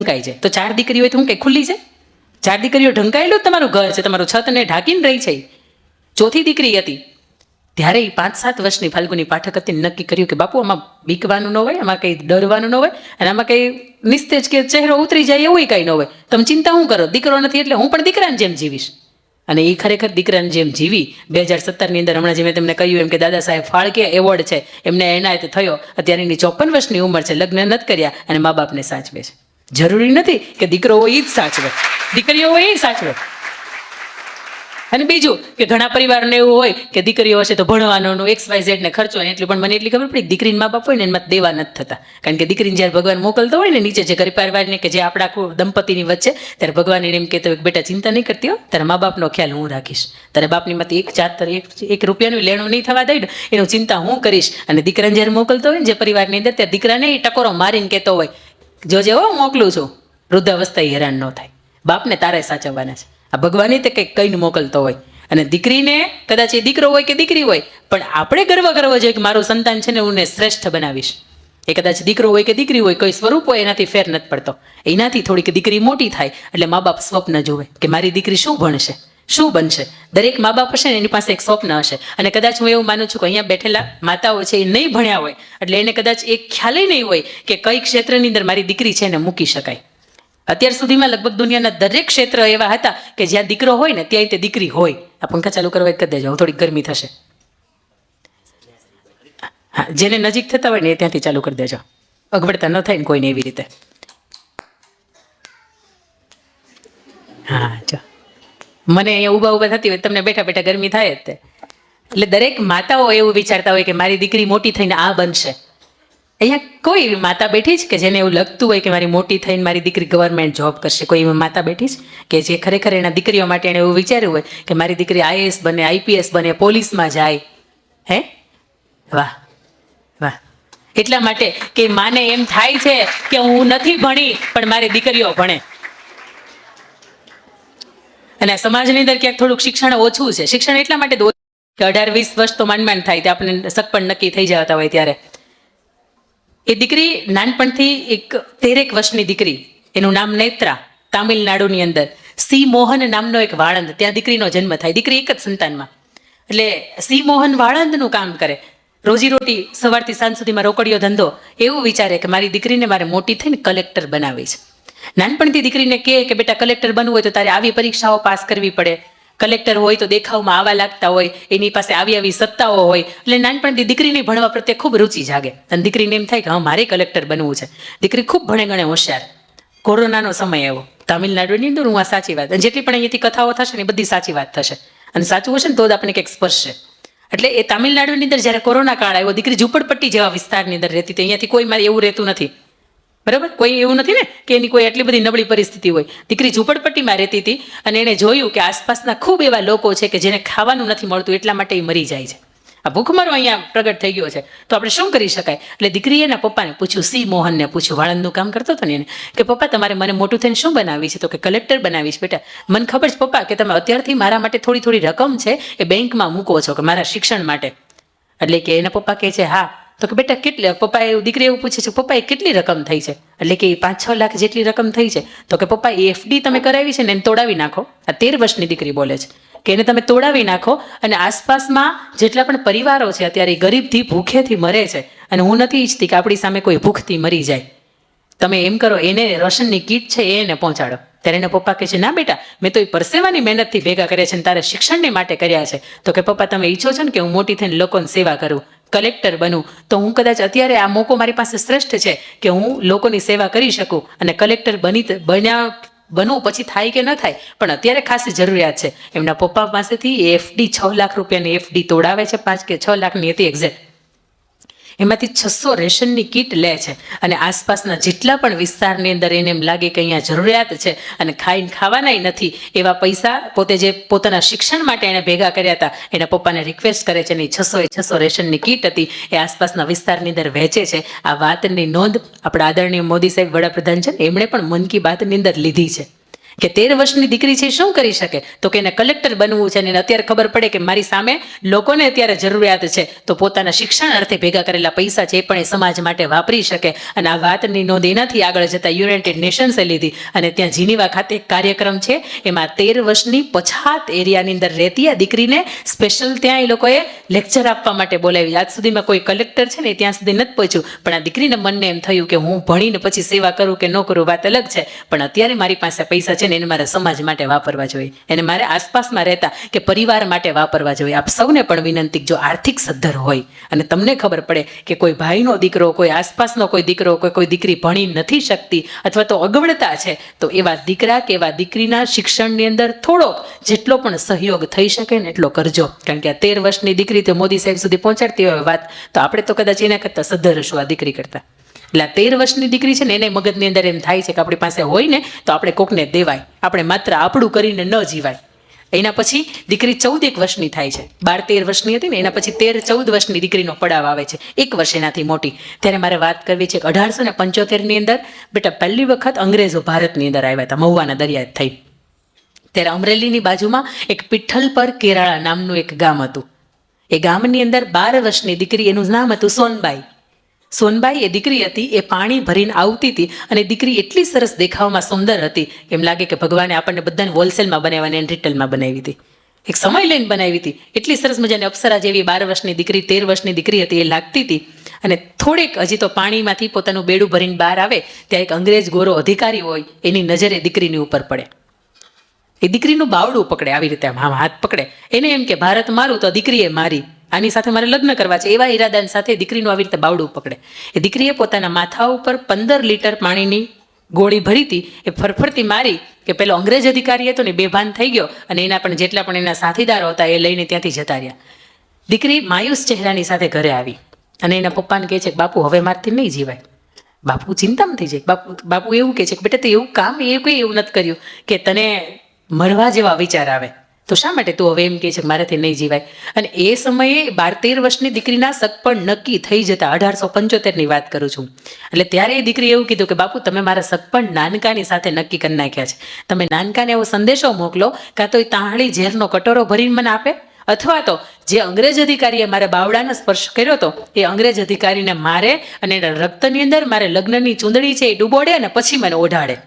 ઢંકાઈ જાય. તો 4 દીકરીઓ હોય તો હું કંઈ ખુલ્લી છે? 4 દીકરીઓ ઢંકાયેલું જ તમારું ઘર છે, તમારું છતને ઢાંકીને રહી છે. 4થી દીકરી હતી ત્યારે 5-7 વર્ષની ફાલ્ગુની પાઠક હતી, નક્કી કર્યું કે બાપુ આમાં બીકવાનું ન હોય, આમાં કંઈ ડરવાનું ન હોય, અને આમાં કંઈ નિસ્તેજ કે ચહેરો ઉતરી જાય એવું કંઈ ન હોય. તમે ચિંતા શું કરો, દીકરો નથી એટલે હું પણ દીકરાની જેમ જીવીશ. અને એ ખરેખર દીકરાની જેમ જીવી. 2017ની અંદર હમણાં જે મેં તમને કહ્યું એમ કે દાદા સાહેબ ફાળકે એવોર્ડ છે એમને એનાયત થયો. અત્યારે એની 54 વર્ષની ઉંમર છે, લગ્ન નથી કર્યા અને મા બાપને સાચવે છે. જરૂરી નથી કે દીકરો હોય એ જ સાચવે, દીકરીઓ હોય એ સાચવે. અને બીજું કે ઘણા પરિવારને એવું હોય કે દીકરીઓ હશે તો ભણવાનો XYZ ને ખર્ચો, એટલું પણ મને એટલી ખબર પડી દીકરીને મા બાપ હોય ને એમાં દેવા નથી થતા. કારણ કે દીકરીને જ્યારે ભગવાન મોકલતો હોય ને નીચે જે પરિવારને કે જે આપણા દંપતીની વચ્ચે, ત્યારે ભગવાન એને એમ કહેતો હોય કે બેટા ચિંતા નહીં કરતી હો, તારા મા બાપનો ખ્યાલ હું રાખીશ, તારા બાપની માંથી એક રૂપિયાનું લેણું નહીં થવા દઈ ને એનું ચિંતા હું કરીશ. અને દીકરાને જ્યારે મોકલતો હોય ને જે પરિવારની અંદર, ત્યારે દીકરાને એ ટકોરો મારીને કહેતો હોય જોજે હો મોકલું છું, વૃદ્ધાવસ્થા હેરાન ન થાય, બાપને તારે સાચવવાના છે. આ ભગવાને તે કંઈક કહીને મોકલતો હોય. અને દીકરીને કદાચ એ દીકરો હોય કે દીકરી હોય, પણ આપણે ગર્વ કરવો જોઈએ કે મારું સંતાન છે ને હું શ્રેષ્ઠ બનાવીશ. એ કદાચ દીકરો હોય કે દીકરી હોય, કોઈ સ્વરૂપ હોય એનાથી ફેર નથી પડતો. એનાથી થોડીક દીકરી મોટી થાય એટલે મા બાપ સ્વપ્ન જોવે કે મારી દીકરી શું ભણશે, શું બનશે. દરેક મા બાપ હશે ને એની પાસે એક સ્વપ્ન હશે. અને કદાચ હું એવું માનું છું કે અહીંયા બેઠેલા માતાઓ છે એ નહીં ભણ્યા હોય એટલે એને કદાચ એક ખ્યાલ નહીં હોય કે કઈ ક્ષેત્રની અંદર મારી દીકરી છે એને મૂકી શકાય. અત્યાર સુધીમાં લગભગ દુનિયાના દરેક ક્ષેત્ર એવા હતા કે જ્યાં દીકરો હોય ને ત્યાં તે દીકરી હોય. આ પંખા ચાલુ કરવા કરી દેજો, થોડીક ગરમી થશે. હા, જેને નજીક થતા હોય ને એ ત્યાંથી ચાલુ કરી દેજો, અગવડતા ન થાય ને કોઈને એવી રીતે. હા જો મને અહીંયા ઊભા ઊભા થતી હોય, તમને બેઠા બેઠા ગરમી થાય જ તે. એટલે દરેક માતાઓ એવું વિચારતા હોય કે મારી દીકરી મોટી થઈને આ બનશે. અહીંયા કોઈ એવી માતા બેઠી છે કે જેને એવું લગતું હોય કે મારી મોટી થઈને મારી દીકરી ગવર્મેન્ટ જોબ કરશે? કોઈ એવી માતા બેઠી છે કે જે ખરેખર એના દીકરીઓ માટે એને એવું વિચાર્યું હોય કે મારી દીકરી IAS બને, IPS બને, પોલીસમાં જાય? હે વાહ વાહ. એટલા માટે કે માને એમ થાય છે કે હું નથી ભણી પણ મારી દીકરીઓ ભણે. અને સમાજની અંદર ક્યાંક થોડુંક શિક્ષણ ઓછું છે. શિક્ષણ એટલા માટે કે 18-20 વર્ષ તો માંડ થાય તે આપણને સગપણ નક્કી થઈ જતા હોય ત્યારે એ દીકરી નાનપણથી એક 13 વર્ષની દીકરી, એનું નામ નેત્રા, તામિલનાડુની અંદર સી મોહન નામનો એક વાળંદ, ત્યાં દીકરીનો જન્મ થાય. દીકરી એક જ સંતાનમાં. એટલે સી મોહન વાળંદનું કામ કરે, રોજીરોટી સવારથી સાંજ સુધીમાં રોકડીયો ધંધો. એવું વિચારે કે મારી દીકરીને મારે મોટી થઈને કલેક્ટર બનાવી છે. નાનપણથી દીકરીને કહે કે બેટા કલેક્ટર બનવું હોય તો તારે આવી પરીક્ષાઓ પાસ કરવી પડે, કલેક્ટર હોય તો દેખાવમાં આવા લાગતા હોય, એની પાસે આવી સત્તાઓ હોય. એટલે નાનપણથી દીકરીને ભણવા પ્રત્યે ખૂબ રુચિ જાગે અને દીકરીને એમ થાય કે હા મારે કલેક્ટર બનવું છે. દીકરી ખૂબ ભણે ગણે હોશિયાર. કોરોનાનો સમય એવો તામિલનાડુની અંદર, હું આ સાચી વાત, અને જેટલી પણ અહીંયાથી કથાઓ થશે ને એ બધી સાચી વાત થશે અને સાચું હશે ને તો જ આપણને કંઈક સ્પર્શશે. એટલે એ તામિલનાડુની અંદર જ્યારે કોરોના કાળ આવ્યો, દીકરી ઝૂંપડપટ્ટી જેવા વિસ્તારની અંદર રહેતી હતી. અહીંયાથી કોઈ મારે એવું રહેતું નથી, બરાબર, કોઈ એવું નથી ને કે એની કોઈ એટલી બધી નબળી પરિસ્થિતિ હોય. દીકરી ઝૂંપડપટ્ટીમાં રહેતી હતી અને એને જોયું કે આસપાસના ખૂબ એવા લોકો છે કે જેને ખાવાનું નથી મળતું, એટલા માટે એ મરી જાય છે. આ ભૂખમરો અહીંયા પ્રગટ થઈ ગયો છે, તો આપણે શું કરી શકાય? એટલે દીકરીએ એના પપ્પાને પૂછ્યું, સી મોહનને પૂછ્યું, વાળંદનું કામ કરતો હતો ને એને, કે પપ્પા તમારે મને મોટું થઈને શું બનાવી છે? તો કે કલેક્ટર બનાવીશ. બેટા મને ખબર છે પપ્પા કે તમે અત્યારથી મારા માટે થોડી થોડી રકમ છે એ બેંકમાં મૂકો છો કે મારા શિક્ષણ માટે. એટલે કે એના પપ્પા કહે છે હા. તો કે બેટા કેટલી? પપ્પા દીકરી એવું પૂછે છે પપ્પા એ કેટલી રકમ થઈ છે? એટલે કે 5-6 લાખ જેટલી રકમ થઈ છે. તો કે પપ્પા FD તમે કરાવી છે ને એને તોડાવી નાખો. આ 13 વર્ષની દીકરી બોલે છે કે એને તમે તોડાવી નાખો અને આસપાસમાં જેટલા પણ પરિવારો છે અત્યારે ગરીબથી ભૂખેથી મરે છે અને હું નથી ઈચ્છતી કે આપણી સામે કોઈ ભૂખથી મરી જાય. તમે એમ કરો, એને રાશનની કીટ છે એને પહોંચાડો. ત્યારે એના પપ્પા કહે છે ના બેટા મેં તો એ પરસેવાની મહેનતથી ભેગા કર્યા છે ને તારે શિક્ષણને માટે કર્યા છે. તો કે પપ્પા તમે ઈચ્છો છો ને કે હું મોટી થઈને લોકોની સેવા કરું, કલેક્ટર બનું, તો હું કદાચ અત્યારે આ મોકો મારી પાસે શ્રેષ્ઠ છે કે હું લોકોની સેવા કરી શકું અને કલેક્ટર બનવું પછી થાય કે ન થાય પણ અત્યારે ખાસી જરૂરિયાત છે. એમના પપ્પા પાસેથી FD 6 લાખ રૂપિયાની FD તોડાવે છે, 5 કે 6 લાખની હતી એક્ઝેક્ટ. એમાંથી 600 રેશનની કીટ લે છે અને આસપાસના જેટલા પણ વિસ્તારની અંદર એને એમ લાગે કે અહીંયા જરૂરિયાત છે અને ખાઈને ખાવાનાય નથી એવા પૈસા પોતે જે પોતાના શિક્ષણ માટે એણે ભેગા કર્યા હતા એના પપ્પાને રિક્વેસ્ટ કરે છે અને 600 રેશનની કીટ હતી એ આસપાસના વિસ્તારની અંદર વહેંચે છે. આ વાતની નોંધ આપણા આદરણીય મોદી સાહેબ વડાપ્રધાન છે એમણે પણ મન કી બાતની અંદર લીધી છે કે 13 વર્ષની દીકરી છે શું કરી શકે, તો કે એને કલેક્ટર બનવું છે અને એને અત્યારે ખબર પડે કે મારી સામે લોકોને અત્યારે જરૂરિયાત છે, તો પોતાના શિક્ષણ અર્થે ભેગા કરેલા પૈસા છે એ પણ એ સમાજ માટે વાપરી શકે. અને આ વાતની નોંધ એનાથી આગળ જતા યુનાઇટેડ નેશન્સે લીધી અને ત્યાં જીનીવા ખાતે એક કાર્યક્રમ છે, એમાં 13 વર્ષની પછાત એરિયાની અંદર રહેતી આ દીકરીને સ્પેશિયલ ત્યાં એ લોકોએ લેક્ચર આપવા માટે બોલાવી. આજ સુધીમાં કોઈ કલેક્ટર છે ને ત્યાં સુધી નથી પહોંચ્યું, પણ આ દીકરીના મનને એમ થયું કે હું ભણીને પછી સેવા કરું કે ન કરું વાત અલગ છે, પણ અત્યારે મારી પાસે પૈસા છે ને એને મારા સમાજ માટે વાપરવા જોઈએ, એને મારે આસપાસમાં રહેતા કે પરિવાર માટે વાપરવા જોઈએ. આપ સૌને પણ વિનંતી, જો આર્થિક સદ્ધર હોય અને તમને ખબર પડે કે કોઈ ભાઈનો દીકરો, કોઈ આસપાસનો કોઈ દીકરો, કોઈ દીકરી ભણી નથી શકતી અથવા તો અગવડતા છે, તો એવા દીકરા કે એવા દીકરીના શિક્ષણની અંદર થોડોક જેટલો પણ સહયોગ થઈ શકે ને એટલો કરજો. કારણ કે આ 13 વર્ષની દીકરી તો મોદી સાહેબ સુધી પહોંચાડતી હોય વાત, તો આપણે તો કદાચ એના કરતાં સદ્ધર હશું આ દીકરી કરતા. એટલે આ 13 વર્ષની દીકરી છે ને એને મગજની અંદર એમ થાય છે કે આપણી પાસે હોય ને તો આપણે કોકને દેવાય, આપણે માત્ર આપણું કરીને ન જીવાય. એના પછી દીકરી 14 વર્ષની થાય છે, 12-13 વર્ષની હતી ને એના પછી 13-14 વર્ષની દીકરીનો પડાવ આવે છે, 1 વર્ષ એનાથી મોટી. ત્યારે મારે વાત કરવી છે 1875 ની અંદર બેટા પહેલી વખત અંગ્રેજો ભારતની અંદર આવ્યા હતા, મહુવાના દરિયા થઈ. ત્યારે અમરેલીની બાજુમાં એક પિઠ્ઠલ પર કેરાળા નામનું એક ગામ હતું. એ ગામની અંદર 12 વર્ષની દીકરી, એનું નામ હતું સોનબાઈ. સોનબાઈ એ દીકરી હતી, એ પાણી ભરીને આવતી હતી અને દીકરી એટલી સરસ દેખાવમાં સુંદર હતી, એમ લાગે કે ભગવાને આપણને બધાને હોલસેલમાં બનાવવાની અને રિટેલમાં બનાવી હતી, એક સમય લઈને બનાવી હતી. એટલી સરસ મજાની અપ્સરા જેવી 12 વર્ષની દીકરી, 13 વર્ષની દીકરી હતી એ લાગતી હતી. અને થોડીક હજી તો પાણીમાંથી પોતાનું બેડું ભરીને બહાર આવે ત્યાં એક અંગ્રેજ ગોરો અધિકારી હોય, એની નજર એ દીકરીની ઉપર પડે. એ દીકરીનું બાવડું પકડે, આવી રીતે આમ હાથ પકડે, એને એમ કે ભારત મારું તો દીકરીએ મારી, આની સાથે મારે લગ્ન કરવા છે, એવા ઈરાદા સાથે દીકરીનું આવી રીતે બાવડું પકડે. એ દીકરીએ પોતાના માથા ઉપર 15 લીટર પાણીની ગોળી ભરી હતી, એ ફરફરતી મારી કે પેલો અંગ્રેજ અધિકારી હતો ને બેભાન થઈ ગયો અને એના પણ જેટલા પણ એના સાથીદારો હતા એ લઈને ત્યાંથી જતા રહ્યા. દીકરી માયુસ ચહેરાની સાથે ઘરે આવી અને એના પપ્પાને કહે છે કે બાપુ હવે મારથી નહીં જીવાય. બાપુ ચિંતામાં થઈ જાય. બાપુ એવું કહે છે કે બેટા તે એવું કામ એવું નથી કર્યું કે તને મરવા જેવા વિચાર આવે, તો શા માટે તું હવે એમ કહે છે કે મારાથી નહીં જીવાય. અને એ સમયે 12-13 વર્ષની દીકરીના સગપણ નક્કી થઈ જતા, 1875 ની વાત કરું છું. એટલે ત્યારે એ દીકરી એવું કીધું કે બાપુ તમે મારા સગપણ નાનકાની સાથે નક્કી કરી નાખ્યા છે, તમે નાનકાને એવો સંદેશો મોકલો, કાં તો એ તાહળી ઝેરનો કટોરો ભરીને મને આપે, અથવા તો જે અંગ્રેજ અધિકારીએ મારા બાવડાનો સ્પર્શ કર્યો હતો એ અંગ્રેજ અધિકારીને મારે અને એના રક્તની અંદર મારે લગ્નની ચૂંદડી છે એ ડૂબોડે અને પછી મને ઓઢાડે.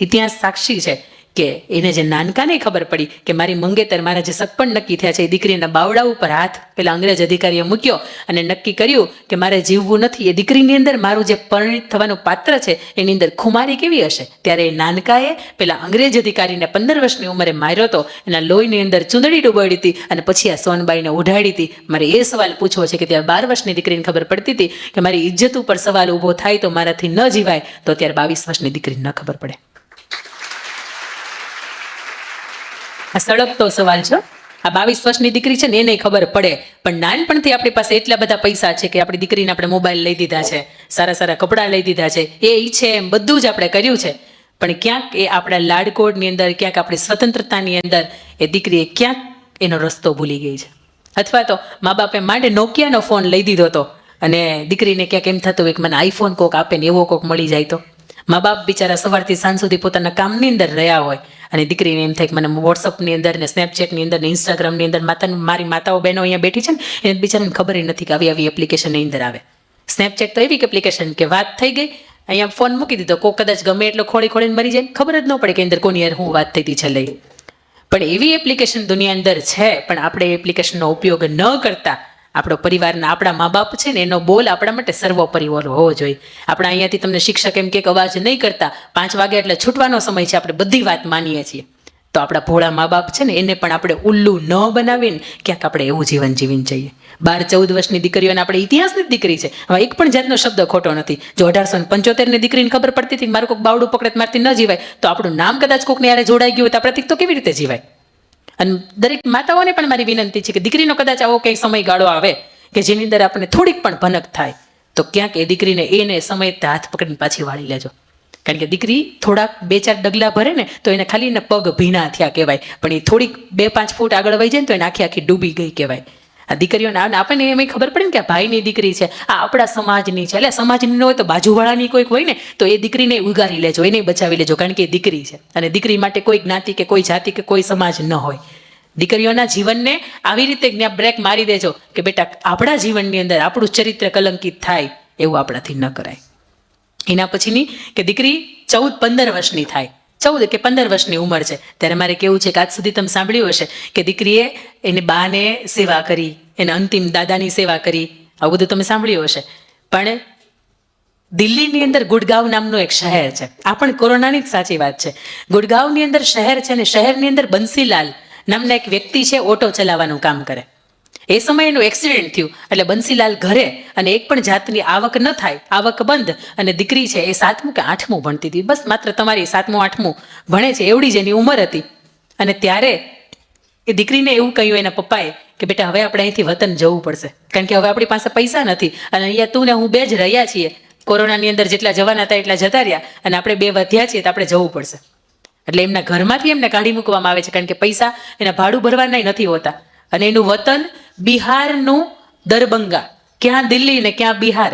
ઇતિહાસ સાક્ષી છે કે એને જે નાનકાને ખબર પડી કે મારી મંગેતર, મારા જે સગપણ નક્કી થયા છે, એ દીકરીના બાવડા ઉપર હાથ પેલા અંગ્રેજ અધિકારીએ મૂક્યો અને નક્કી કર્યું કે મારે જીવવું નથી. એ દીકરીની અંદર મારું જે પરિણિત થવાનું પાત્ર છે એની અંદર ખુમારી કેવી હશે. ત્યારે એ નાનકાએ પેલા અંગ્રેજ અધિકારીને 15 વર્ષની ઉંમરે માર્યો હતો, એના લોહીની અંદર ચૂંદડી ડૂબાડી હતી અને પછી આ સોનબાઈને ઓઢાડી હતી. મારે એ સવાલ પૂછવો છે કે ત્યારે 12 વર્ષની દીકરીને ખબર પડતી હતી કે મારી ઇજ્જત ઉપર સવાલ ઊભો થાય તો મારાથી ન જીવાય, તો ત્યારે 22 વર્ષની દીકરીને ન ખબર પડે. આ સળગતો સવાલ છે. આ 22 વર્ષની દીકરી છે ને એને ખબર પડે, પણ નાનપણથી આપણી પાસે એટલા બધા પૈસા છે કે આપણી દીકરીને આપણે મોબાઈલ લઈ દીધા છે, સારા સારા કપડાં લઈ દીધા છે, એ ઈચ્છે એમ બધું જ આપણે કર્યું છે, પણ ક્યાંક એ આપણા લાડકોડની અંદર, ક્યાંક આપણી સ્વતંત્રતાની અંદર એ દીકરીએ ક્યાંક એનો રસ્તો ભૂલી ગઈ છે. અથવા તો મા બાપે માંડે નોકિયાનો ફોન લઈ દીધો હતો અને દીકરીને ક્યાંક એમ થતું હોય કે મને આઈફોન કોક આપે ને એવો કોક મળી જાય તો. મા બાપ બિચારા સવારથી સાંજ સુધી પોતાના કામની અંદર રહ્યા હોય અને દીકરીને એમ થાય કે મને વોટ્સઅપની અંદર ને સ્નેપચેટની અંદર ને ઇન્સ્ટાગ્રામની અંદર મારી માતાઓ બહેનો અહીંયા બેઠી છે ને એને બિચારાને ખબર નથી કે આવી એપ્લિકેશનની અંદર આવે. સ્નેપચેટ તો એવી એપ્લિકેશન કે વાત થઈ ગઈ, અહીંયા ફોન મૂકી દીધો, કોઈ કદાચ ગમે એટલો ખોળીને મરી જાય, ખબર જ ન પડે કે અંદર કોની યાર હું વાત થઈ હતી છેલ્લે. પણ એવી એપ્લિકેશન દુનિયા અંદર છે, પણ આપણે એ એપ્લિકેશનનો ઉપયોગ ન કરતા આપણો પરિવારના, આપણા મા બાપ છે ને એનો બોલ આપણા માટે સર્વોપરી હોવો જોઈએ. આપણે અહીંયાથી તમને શિક્ષક એમ કે અવાજ નહીં કરતા, 5 વાગે એટલે છૂટવાનો સમય છે, આપણે બધી વાત માનીએ છીએ, તો આપણા ભોળા મા બાપ છે ને એને પણ આપણે ઉલ્લુ ન બનાવીને ક્યાંક આપણે એવું જીવન જીવીને જઈએ. 12-14 વર્ષની દીકરીઓને આપણે ઇતિહાસની જ દીકરી છે, હવે એક પણ જાતનો શબ્દ ખોટો નથી. જો 1875 ની દીકરીને ખબર પડતી હતી કે મારું કોઈક બાવડું પકડે મારથી ન જીવાય, તો આપણું નામ કદાચ કોઈકને યારે જોડાઈ ગયું હોય તો આપણાથી તો કેવી રીતે જીવાય. અને દરેક માતાઓને પણ મારી વિનંતી છે કે દીકરીનો કદાચ આવો કંઈ સમયગાળો આવે કે જેની અંદર આપણને થોડીક પણ ભનક થાય, તો ક્યાંક એ દીકરીને એને સમય હાથ પકડીને પાછી વાળી લેજો. કારણ કે દીકરી થોડાક 2-4 ડગલા ભરે ને તો એને ખાલી પગ ભીના થયા કહેવાય, પણ એ થોડીક 2-5 ફૂટ આગળ વહી જાય ને તો એને આખી ડૂબી ગઈ કહેવાય. આ દીકરીઓને આપણને એમ ખબર પડે ને કે આ ભાઈની દીકરી છે, આ આપણા સમાજની છે. એટલે સમાજની ન હોય તો બાજુવાળાની કોઈક હોય ને તો એ દીકરીને ઉગારી લેજો, એને બચાવી લેજો, કારણ કે એ દીકરી છે. અને દીકરી માટે કોઈ જ્ઞાતિ કે કોઈ જાતિ કે કોઈ સમાજ ન હોય. દીકરીઓના જીવનને આવી રીતે ત્યાં બ્રેક મારી દેજો કે બેટા આપણા જીવનની અંદર આપણું ચરિત્ર કલંકિત થાય એવું આપણાથી ન કરાય. એના પછીની કે દીકરી 14-15 વર્ષની થાય, 14 કે 15 વર્ષની ઉંમર છે ત્યારે મારે કેવું છે કે આજ સુધી તમે સાંભળ્યું હશે કે દીકરીએ એની બાને સેવા કરી, એને અંતિમ દાદાની સેવા કરી, આવું બધું તમે સાંભળ્યું હશે. પણ દિલ્હીની અંદર ગુડગાંવ નામનું એક શહેર છે, આ પણ કોરોનાની જ સાચી વાત છે. ગુડગાંવની અંદર શહેર છે ને શહેરની અંદર બંસીલાલ નામના એક વ્યક્તિ છે, ઓટો ચલાવવાનું કામ કરે. એ સમયે એનું એક્સિડન્ટ થયું એટલે બંસીલાલ ઘરે અને એક પણ જાતની આવક ન થાય, આવક બંધ. અને દીકરી છે એ 7મું કે 8મું ભણતી હતી, બસ માત્ર તમારી 7મું 8મું ભણે છે એવડી જ એની ઉંમર હતી. અને ત્યારે એ દીકરીને એવું કહ્યું એના પપ્પાએ કે બેટા હવે આપણે અહીંથી વતન જવું પડશે, કારણ કે હવે આપણી પાસે પૈસા નથી અને અહીંયા તું ને હું 2 જ રહ્યા છીએ. કોરોનાની અંદર જેટલા જવાના હતા એટલા જતા રહ્યા અને આપણે 2 વધ્યા છીએ તો આપણે જવું પડશે. એટલે એમના ઘરમાંથી એમને કાઢી મૂકવામાં આવે છે, કારણ કે પૈસા એના ભાડું ભરવાના નથી હોતા. અને એનું વતન બિહારનું દરભંગા, ક્યાં દિલ્હી ને ક્યાં બિહાર,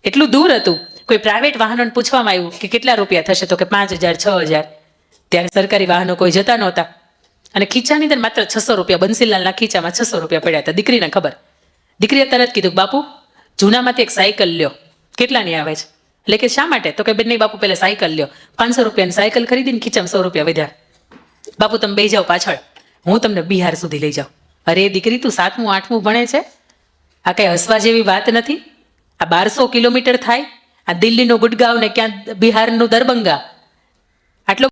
એટલું દૂર હતું. કોઈ પ્રાઇવેટ વાહનોને પૂછવામાં આવ્યું કે કેટલા રૂપિયા થશે તો કે 5,000 6,000. ત્યારે સરકારી વાહનો કોઈ જતા નહોતા અને ખીચાની અંદર માત્ર 600 રૂપિયા, બંસીલાલના ખીચામાં 600 રૂપિયા પડ્યા હતા. દીકરીને ખબર, દીકરીએ તરત કીધું બાપુ જૂનામાંથી એક સાયકલ લ્યો. કેટલાની આવે છે? એટલે કે શા માટે? તો કે બેન નહીં બાપુ પહેલા સાયકલ લ્યો. 500 રૂપિયાની સાયકલ ખરીદીને ખીચામાં 100 રૂપિયા વધ્યા. બાપુ તમે બેસી જાઓ પાછળ, હું તમને બિહાર સુધી લઈ જાઉં. અરે દીકરી તું 7મું 8મું ભણે છે, આ કઈ હસવા જેવી વાત નથી. આ 1200 કિલોમીટર થાય, આ દિલ્હીનું ગુડગાંવ ને ક્યાં બિહારનું દરભંગા, આટલો